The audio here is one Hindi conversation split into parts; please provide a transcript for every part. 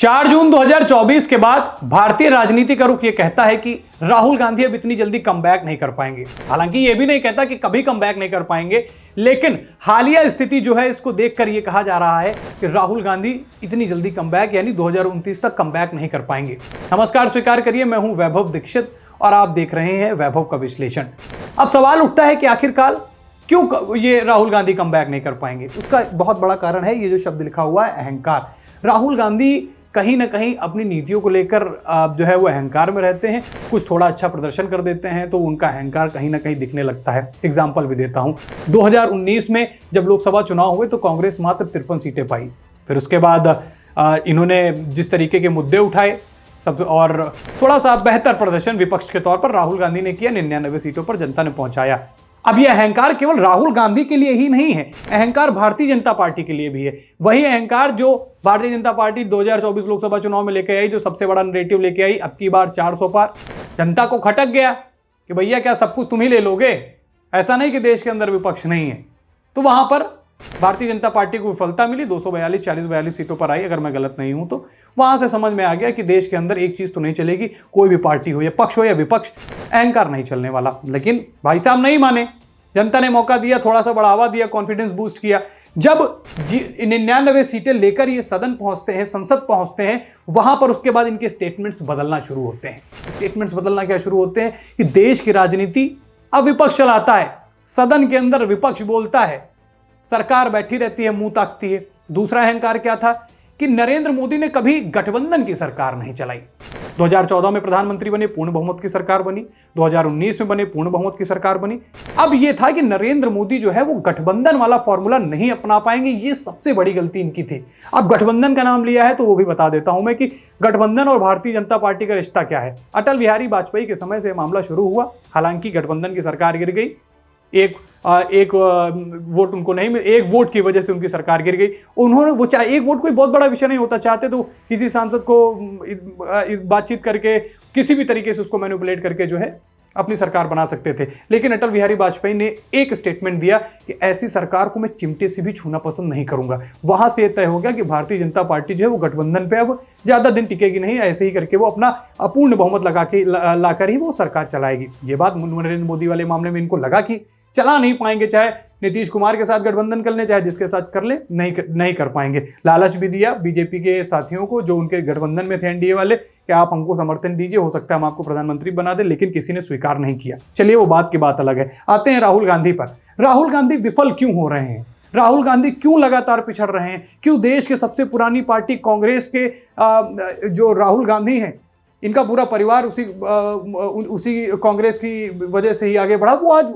4 जून 2024 के बाद भारतीय राजनीति का रुख यह कहता है कि राहुल गांधी अब इतनी जल्दी कमबैक नहीं कर पाएंगे। हालांकि यह भी नहीं कहता कि कभी कमबैक नहीं कर पाएंगे, लेकिन हालिया स्थिति जो है इसको देखकर यह कहा जा रहा है कि राहुल गांधी इतनी जल्दी कमबैक यानी 2029 तक कमबैक नहीं कर पाएंगे। नमस्कार, स्वीकार करिए, मैं हूं वैभव दीक्षित और आप देख रहे हैं वैभव का विश्लेषण। अब सवाल उठता है कि आखिरकार क्यों ये राहुल गांधी कमबैक नहीं कर पाएंगे। उसका बहुत बड़ा कारण है ये जो शब्द लिखा हुआ है, अहंकार। राहुल गांधी कहीं ना कहीं अपनी नीतियों को लेकर जो है वो अहंकार में रहते हैं। कुछ थोड़ा अच्छा प्रदर्शन कर देते हैं तो उनका अहंकार कहीं ना कहीं दिखने लगता है। एग्जाम्पल भी देता हूं, 2019 में जब लोकसभा चुनाव हुए तो कांग्रेस मात्र 53 सीटें पाई। फिर उसके बाद इन्होंने जिस तरीके के मुद्दे उठाए सब और थोड़ा सा बेहतर प्रदर्शन विपक्ष के तौर पर राहुल गांधी ने किया, 99 सीटों पर जनता ने पहुंचाया। अब यह अहंकार केवल राहुल गांधी के लिए ही नहीं है, अहंकार भारतीय जनता पार्टी के लिए भी है। वही अहंकार जो भारतीय जनता पार्टी 2024 लोकसभा चुनाव में लेके आई, जो सबसे बड़ा नैरेटिव लेके आई, अब की बार 400 पार। जनता को खटक गया कि भैया क्या सब कुछ तुम ही ले लोगे, ऐसा नहीं कि देश के अंदर विपक्ष नहीं है। तो वहां पर भारतीय जनता पार्टी को विफलता मिली, 242 40-42 सीटों पर आई, अगर मैं गलत नहीं हूं तो। वहां से समझ में आ गया कि देश के अंदर एक चीज तो नहीं चलेगी, कोई भी पार्टी हो या पक्ष हो या विपक्ष, अहंकार नहीं चलने वाला। लेकिन भाई साहब नहीं माने, जनता ने मौका दिया, थोड़ा सा बढ़ावा दिया, कॉन्फिडेंस बूस्ट किया। जब 99 सीटें लेकर ये सदन पहुंचते हैं, संसद पहुंचते हैं, वहां पर उसके बाद इनके स्टेटमेंट्स बदलना शुरू होते हैं। स्टेटमेंट्स बदलना क्या शुरू होते हैं कि देश की राजनीति अब विपक्ष चलाता है, सदन के अंदर विपक्ष बोलता है, सरकार बैठी रहती है, मुंह ताकती है। दूसरा अहंकार क्या था कि नरेंद्र मोदी ने कभी गठबंधन की सरकार नहीं चलाई। 2014 में प्रधानमंत्री बने, पूर्ण बहुमत की सरकार बनी, 2019 में बने, पूर्ण बहुमत की सरकार बनी। अब यह था कि नरेंद्र मोदी जो है वो गठबंधन वाला फॉर्मूला नहीं अपना पाएंगे, ये सबसे बड़ी गलती इनकी थी। अब गठबंधन का नाम लिया है तो वो भी बता देता हूं मैं कि गठबंधन और भारतीय जनता पार्टी का रिश्ता क्या है। अटल बिहारी वाजपेयी के समय से मामला शुरू हुआ, हालांकि गठबंधन की सरकार गिर गई। एक वोट उनको नहीं मिले, एक वोट की वजह से उनकी सरकार गिर गई। उन्होंने वो चाहे, एक वोट कोई बहुत बड़ा विषय नहीं होता, चाहते तो किसी सांसद को बातचीत करके किसी भी तरीके से उसको मैनिपुलेट करके जो है अपनी सरकार बना सकते थे। लेकिन अटल बिहारी वाजपेयी ने एक स्टेटमेंट दिया कि ऐसी सरकार को मैं चिमटे से भी छूना पसंद नहीं करूंगा। वहां से तय हो गया कि भारतीय जनता पार्टी जो है वो गठबंधन पे अब ज्यादा दिन टिकेगी नहीं, ऐसे ही करके वो अपना अपूर्ण बहुमत लाकर ही वो सरकार चलाएगी। ये बात नरेंद्र मोदी वाले मामले में इनको लगा कि चला नहीं पाएंगे, चाहे नीतीश कुमार के साथ गठबंधन कर ले, चाहे जिसके साथ कर ले, नहीं कर पाएंगे। लालच भी दिया बीजेपी के साथियों को जो उनके गठबंधन में थे, एनडीए वाले, कि आप हमको समर्थन दीजिए, हो सकता है हम आपको प्रधानमंत्री बना दे, लेकिन किसी ने स्वीकार नहीं किया। चलिए वो बात की बात अलग है। आते हैं राहुल गांधी पर। राहुल गांधी विफल क्यों हो रहे हैं? राहुल गांधी क्यों लगातार पिछड़ रहे हैं? क्यों देश के सबसे पुरानी पार्टी कांग्रेस के जो राहुल गांधी हैं, इनका पूरा परिवार उसी कांग्रेस की वजह से ही आगे बढ़ा, वो आज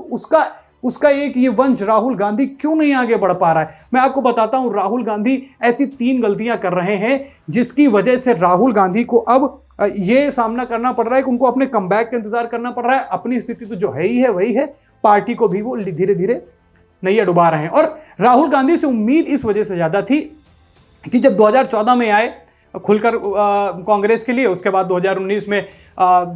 उसका एक ये वंश राहुल गांधी क्यों नहीं आगे बढ़ पा रहा है? मैं आपको बताता हूं, राहुल गांधी ऐसी 3 गलतियां कर रहे हैं जिसकी वजह से राहुल गांधी को अब ये सामना करना पड़ रहा है कि उनको अपने कमबैक का इंतजार करना पड़ रहा है। अपनी स्थिति तो जो है ही है वही है, पार्टी को भी वो धीरे धीरे नैया डुबा रहे हैं। और राहुल गांधी से उम्मीद इस वजह से ज्यादा थी कि जब 2014 में आए खुलकर कांग्रेस के लिए, उसके बाद 2019 में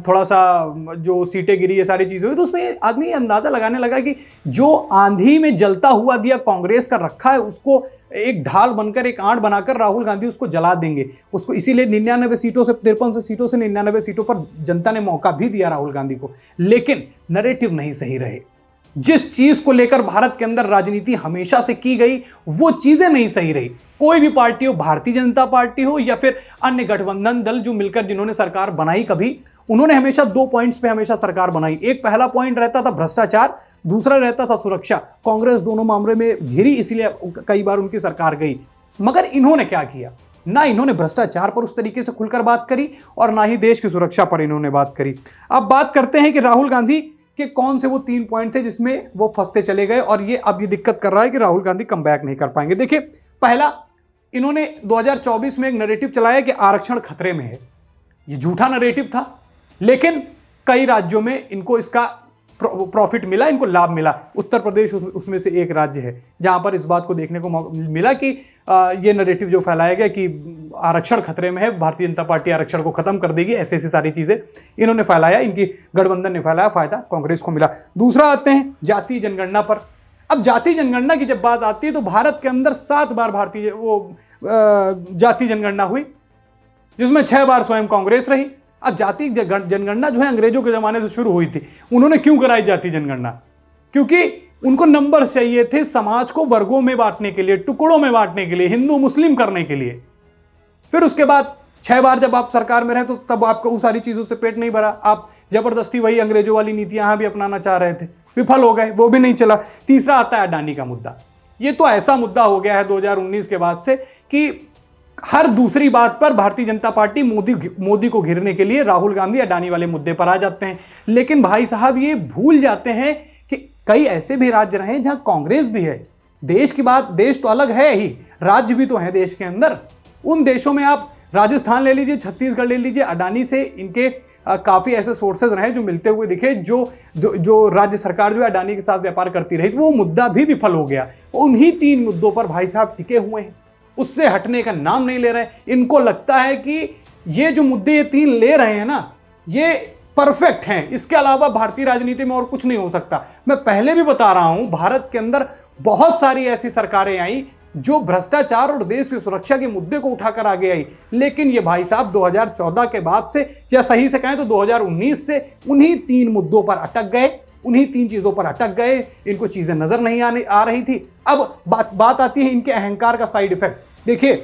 थोड़ा सा जो सीटें गिरी, ये सारी चीजें हुई, तो उसमें आदमी अंदाजा लगाने लगा कि जो आंधी में जलता हुआ दिया कांग्रेस का रखा है, उसको एक ढाल बनकर, एक आंट बनाकर राहुल गांधी उसको जला देंगे। उसको इसीलिए 99 सीटों से 53 सीटों से 99 सीटों पर जनता ने मौका भी दिया राहुल गांधी को, लेकिन नैरेटिव नहीं सही रहे। जिस चीज को लेकर भारत के अंदर राजनीति हमेशा से की गई वो चीजें नहीं सही रही। कोई भी पार्टी हो, भारतीय जनता पार्टी हो या फिर अन्य गठबंधन दल जो मिलकर जिन्होंने सरकार बनाई, कभी उन्होंने हमेशा 2 पॉइंट्स पे हमेशा सरकार बनाई। एक पहला पॉइंट रहता था भ्रष्टाचार, दूसरा रहता था सुरक्षा। कांग्रेस दोनों मामले में घिरी, इसलिए कई बार उनकी सरकार गई। मगर इन्होंने क्या किया? ना इन्होंने भ्रष्टाचार पर उस तरीके से खुलकर बात करी और ना ही देश की सुरक्षा पर इन्होंने बात करी। अब बात करते हैं कि राहुल गांधी कि कौन से वो 3 पॉइंट थे जिसमें वो फंसते चले गए और ये अब ये दिक्कत कर रहा है कि राहुल गांधी कमबैक नहीं कर पाएंगे। देखिए, पहला, इन्होंने 2024 में एक नैरेटिव चलाया कि आरक्षण खतरे में है। ये झूठा नैरेटिव था, लेकिन कई राज्यों में इनको इसका प्रॉफिट मिला, इनको लाभ मिला। उत्तर प्रदेश उसमें से एक राज्य है जहां पर इस बात को देखने को मिला कि ये नैरेटिव जो फैलाया गया कि आरक्षण खतरे में है, भारतीय जनता पार्टी आरक्षण को खत्म कर देगी, ऐसी सारी चीजें इन्होंने फैलाया, इनकी गठबंधन ने फैलाया, फायदा कांग्रेस को मिला। दूसरा आते हैं जातीय जनगणना पर। अब जातीय जनगणना की जब बात आती है तो भारत के अंदर 7 बार जातीय जनगणना हुई। जिसमें 6 बार स्वयं कांग्रेस रही। अब जाति जनगणना जो है अंग्रेजों के जमाने से शुरू हुई थी। उन्होंने क्यों कराई जाति जनगणना? क्योंकि उनको नंबर चाहिए थे समाज को वर्गों में बांटने के लिए, टुकड़ों में बांटने के लिए, हिंदू मुस्लिम करने के लिए। फिर उसके बाद 6 बार जब आप सरकार में रहे तो तब आपको उस सारी चीजों से पेट नहीं भरा, आप जबरदस्ती वही अंग्रेजों वाली नीति यहां भी अपनाना चाह रहे थे, विफल हो गए, वो भी नहीं चला। तीसरा आता है अडानी का मुद्दा। ये तो ऐसा मुद्दा हो गया है 2019 के बाद से कि हर दूसरी बात पर भारतीय जनता पार्टी मोदी को घेरने के लिए राहुल गांधी अडानी वाले मुद्दे पर आ जाते हैं। लेकिन भाई साहब ये भूल जाते हैं कि कई ऐसे भी राज्य रहे जहां कांग्रेस भी है। देश की बात, देश तो अलग है ही, राज्य भी तो है देश के अंदर। उन देशों में आप राजस्थान ले लीजिए, छत्तीसगढ़ ले लीजिए, अडानी से इनके काफी ऐसे सोर्सेज रहे जो मिलते हुए दिखे, जो राज्य सरकार जो है अडानी के साथ व्यापार करती रही, तो वो मुद्दा भी विफल हो गया। उन्हीं 3 मुद्दों पर भाई साहब टिके हुए हैं, उससे हटने का नाम नहीं ले रहे। इनको लगता है कि ये जो मुद्दे ये 3 ले रहे हैं ना, ये परफेक्ट हैं, इसके अलावा भारतीय राजनीति में और कुछ नहीं हो सकता। मैं पहले भी बता रहा हूं, भारत के अंदर बहुत सारी ऐसी सरकारें आई जो भ्रष्टाचार और देश की सुरक्षा के मुद्दे को उठाकर आगे आई, लेकिन ये भाई साहब 2014 के बाद से, या सही से कहें तो 2019 से उन्हीं 3 मुद्दों पर अटक गए, उन्हीं 3 चीजों पर अटक गए। इनको चीजें नजर नहीं आ रही थी। अब बात आती है इनके अहंकार का साइड इफेक्ट। देखिए,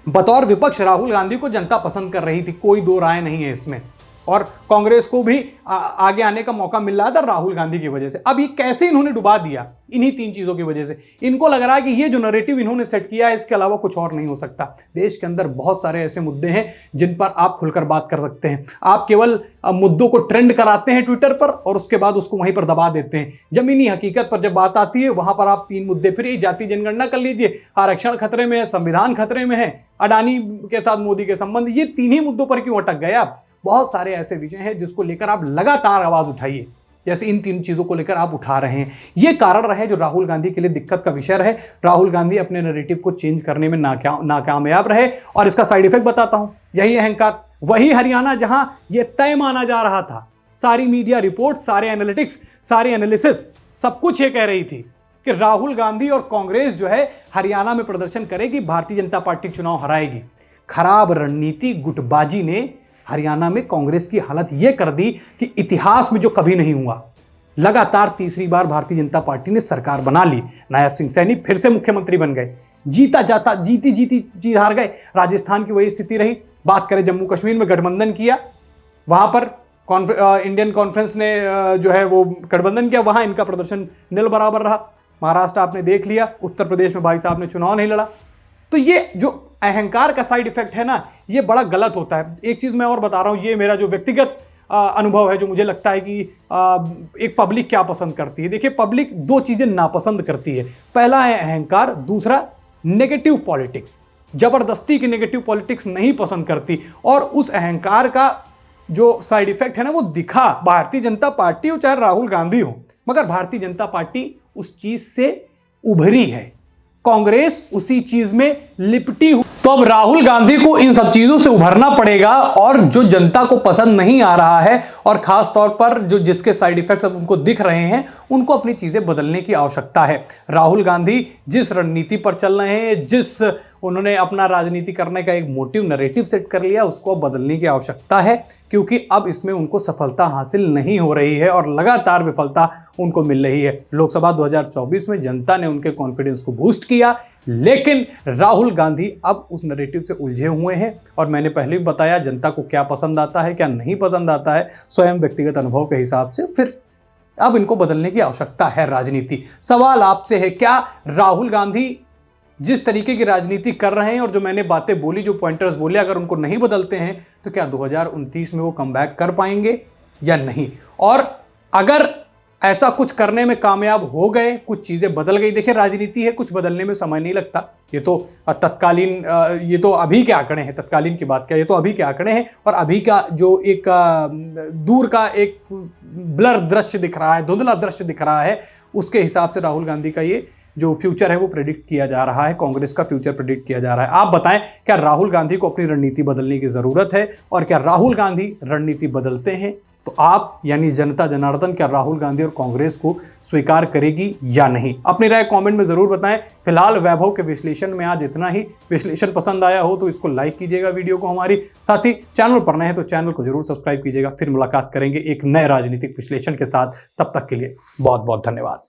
बतौर विपक्ष राहुल गांधी को जनता पसंद कर रही थी, कोई दो राय नहीं है इसमें, और कांग्रेस को भी आगे आने का मौका मिल रहा था राहुल गांधी की वजह से। अब ये कैसे इन्होंने डुबा दिया? इन्हीं 3 चीजों की वजह से। इनको लग रहा है कि ये जो नैरेटिव इन्होंने सेट किया है इसके अलावा कुछ और नहीं हो सकता। देश के अंदर बहुत सारे ऐसे मुद्दे हैं जिन पर आप खुलकर बात कर सकते हैं। आप केवल मुद्दों को ट्रेंड कराते हैं ट्विटर पर और उसके बाद उसको वहीं पर दबा देते हैं। जमीनी हकीकत पर जब बात आती है वहां पर आप 3 मुद्दे, फिर ये जाति जनगणना कर लीजिए, आरक्षण खतरे में है, संविधान खतरे में है, अडानी के साथ मोदी के संबंध, ये 3 ही मुद्दों पर क्यों अटक गए आप? बहुत सारे ऐसे विषय हैं जिसको लेकर आप लगातार आवाज उठाइए, जैसे इन 3 चीजों को लेकर आप उठा रहे हैं। ये कारण रहे जो राहुल गांधी के लिए दिक्कत का विषय रहे। राहुल गांधी अपने नैरेटिव को चेंज करने में नाकामयाब रहे, और इसका साइड इफेक्ट बताता हूं, यही अहंकार। वही हरियाणा जहां यह तय माना जा रहा था, सारी मीडिया रिपोर्ट, सारे एनालिटिक्स, सारी एनालिसिस, सब कुछ ये कह रही थी कि राहुल गांधी और कांग्रेस जो है हरियाणा में प्रदर्शन करेगी, भारतीय जनता पार्टी चुनाव हराएगी। खराब रणनीति, गुटबाजी ने हरियाणा में कांग्रेस की हालत यह कर दी कि इतिहास में जो कभी नहीं हुआ, लगातार तीसरी बार भारतीय जनता पार्टी ने सरकार बना ली। नायब सिंह सैनी फिर से मुख्यमंत्री बन गए, जीती जीत हार गए। राजस्थान की वही स्थिति रही। बात करें जम्मू कश्मीर में गठबंधन किया, वहां पर इंडियन कॉन्फ्रेंस ने जो है वो गठबंधन किया, वहां इनका प्रदर्शन नील बराबर रहा। महाराष्ट्र आपने देख लिया, उत्तर प्रदेश में भाई साहब ने चुनाव नहीं लड़ा। तो ये जो अहंकार का साइड इफेक्ट है ना, ये बड़ा गलत होता है। एक चीज मैं और बता रहा हूं, ये मेरा जो व्यक्तिगत अनुभव है, जो मुझे लगता है कि एक पब्लिक क्या पसंद करती है। देखिए, पब्लिक 2 चीजें नापसंद करती है। पहला है अहंकार, दूसरा नेगेटिव पॉलिटिक्स। जबरदस्ती की नेगेटिव पॉलिटिक्स नहीं पसंद करती, और उस अहंकार का जो साइड इफेक्ट है ना, वो दिखा भारतीय जनता पार्टी हो चाहे राहुल गांधी हो, मगर भारतीय जनता पार्टी उस चीज से उभरी है, कांग्रेस उसी चीज में लिपटी हुई। तो अब राहुल गांधी को इन सब चीजों से उभरना पड़ेगा, और जो जनता को पसंद नहीं आ रहा है, और खास तौर पर जो जिसके साइड इफेक्ट्स अब उनको दिख रहे हैं, उनको अपनी चीजें बदलने की आवश्यकता है। राहुल गांधी जिस रणनीति पर चल रहे हैं, जिस उन्होंने अपना राजनीति करने का एक मोटिव नैरेटिव सेट कर लिया, उसको बदलने की आवश्यकता है, क्योंकि अब इसमें उनको सफलता हासिल नहीं हो रही है और लगातार विफलता उनको मिल रही है। लोकसभा 2024 में जनता ने उनके कॉन्फिडेंस को बूस्ट किया, लेकिन राहुल गांधी अब उस नैरेटिव से उलझे हुए हैं। और मैंने पहले भी बताया जनता को क्या पसंद आता है, क्या नहीं पसंद आता है, स्वयं व्यक्तिगत अनुभव के हिसाब से। फिर अब इनको बदलने की आवश्यकता है राजनीति। सवाल आपसे है, क्या राहुल गांधी जिस तरीके की राजनीति कर रहे हैं और जो मैंने बातें बोली, जो पॉइंटर्स बोले, अगर उनको नहीं बदलते हैं तो क्या 2029 में वो कमबैक कर पाएंगे या नहीं? और अगर ऐसा कुछ करने में कामयाब हो गए, कुछ चीजें बदल गई, देखिए राजनीति है, कुछ बदलने में समय नहीं लगता। ये तो तत्कालीन, ये तो अभी के आंकड़े हैं, तत्कालीन की बात क्या, ये तो अभी के आंकड़े हैं, और अभी का जो एक दूर का एक ब्लर दृश्य दिख रहा है, धुंधला दृश्य दिख रहा है, उसके हिसाब से राहुल गांधी का ये जो फ्यूचर है वो प्रेडिक्ट किया जा रहा है, कांग्रेस का फ्यूचर प्रेडिक्ट किया जा रहा है। आप बताएं, क्या राहुल गांधी को अपनी रणनीति बदलने की जरूरत है, और क्या राहुल गांधी रणनीति बदलते हैं? तो आप यानी जनता जनार्दन क्या राहुल गांधी और कांग्रेस को स्वीकार करेगी या नहीं? अपनी राय कमेंट में जरूर बताएं। फिलहाल वैभव के विश्लेषण में आज इतना ही। विश्लेषण पसंद आया हो तो इसको लाइक कीजिएगा वीडियो को हमारी, साथ ही चैनल पर नए हैं तो चैनल को जरूर सब्सक्राइब कीजिएगा। फिर मुलाकात करेंगे एक नए राजनीतिक विश्लेषण के साथ, तब तक के लिए बहुत बहुत धन्यवाद।